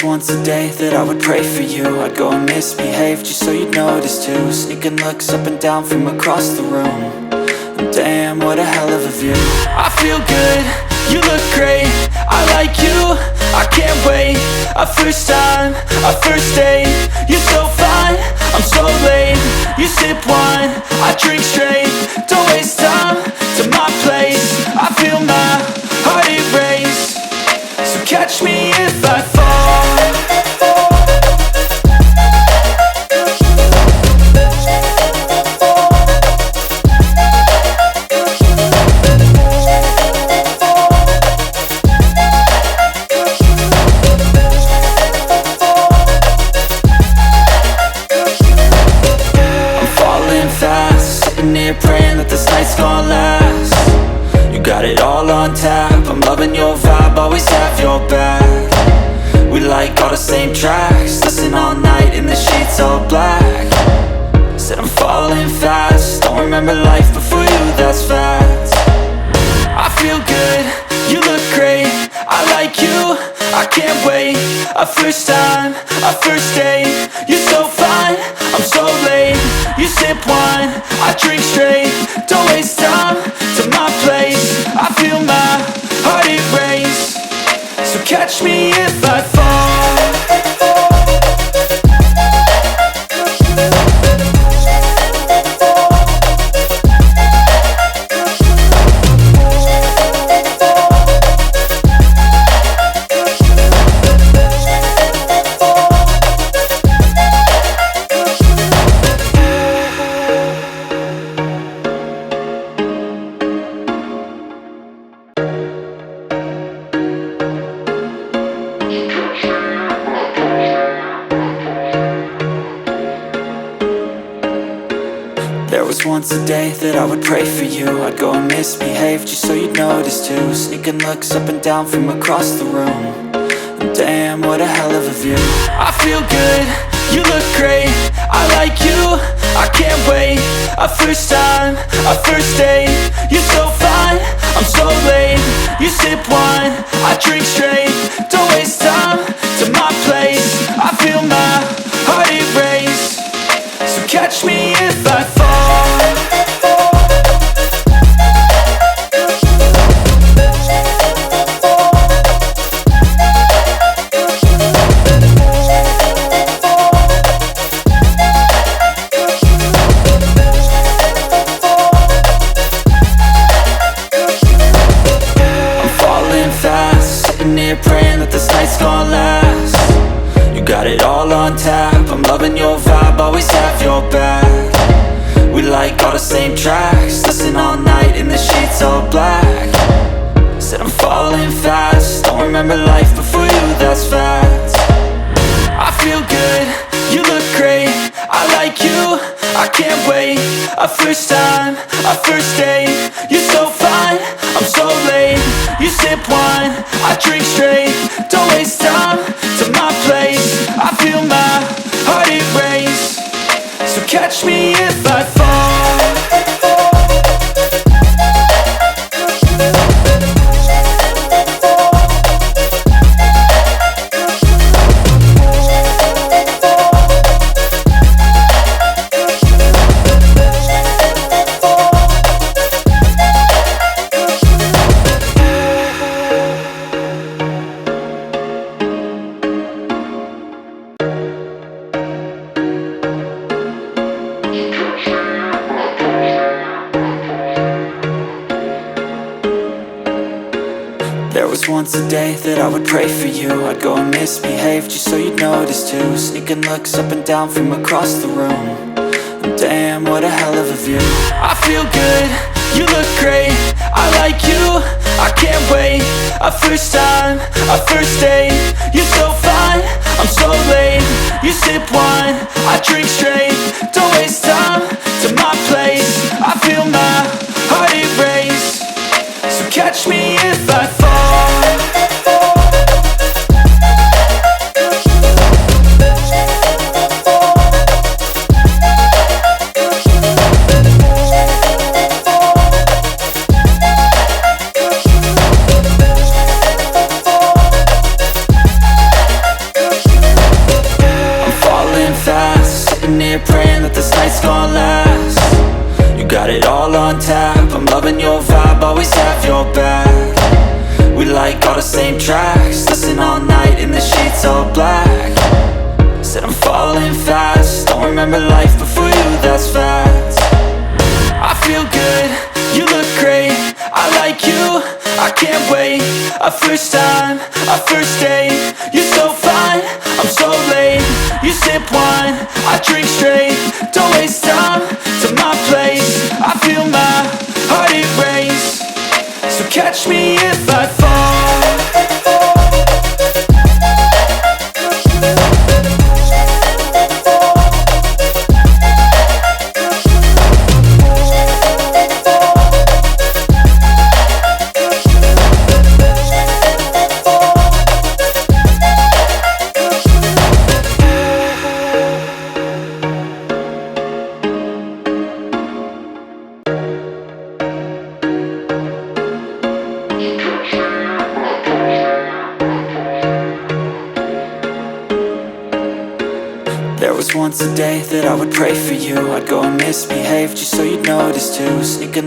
was once a day that I would pray for you. I'd go and misbehave just so you'd notice too. Sneaking looks up and down from across the room. And damn, what a hell of a view. I feel good, you look great, I like you, I can't wait. A first time, a first date, you're so fine, I'm so late. You sip wine, I drink straight, don't waste time to my place. I feel my heart erase, so catch me if I fall. Praying that this night's gonna last. You got it all on tap, I'm loving your vibe, always have your back. We like all the same tracks, listen all night in the sheets all black. Said I'm falling fast, don't remember life before you, that's fact. I feel good, you look great, I like you, I can't wait. A first time, a first date, you're so fine, I'm so late. You sip wine, I drink straight, don't waste time to my place. I feel my heart erase, so catch me if I fall. There was once a day that I would pray for you. I'd go and misbehave just so you'd notice too. Sneaking looks up and down from across the room. And damn, what a hell of a view. I feel good, you look great, I like you, I can't wait. A first time, a first date, you're so fine, I'm so late. You sip wine, I drink straight, don't waste time to my place. I feel my heart erase, so catch me if I fall. Praying that this night's gonna last. You got it all on tap, I'm loving your vibe, always have your back. We like all the same tracks, listen all night in the sheets all black. Said I'm falling fast, don't remember life before you, that's fact. I feel good, you look great, I like you, I can't wait. A first time, a first date, you're so fine, I'm so late. You sip wine, I drink straight, don't waste time to my place. I feel my heart erase, so catch me if I fall. There was once a day that I would pray for you. I'd go and misbehave just so you'd notice too. Sneaking looks up and down from across the room. And damn, what a hell of a view. I feel good, you look great, I like you, I can't wait. A first time, a first date, you're so fine, I'm so late. You sip wine, I drink straight, don't waste time to my place. I feel my heart erase, so catch me if I fall. praying that this night's gonna last. You got it all on tap, I'm loving your vibe, always have your back. We like all the same tracks, listen all night in the sheets all black. Said I'm falling fast, don't remember life before you, that's facts. I feel good, you look great, I like you, I can't wait. A first time, a first date, you're so fine, I'm so late. You sip wine, I drink straight, don't waste time to my place. I feel my heart it race, so catch me if I fall. There was once a day that I would pray for you. I'd go and misbehave just so you'd notice too. Sneak a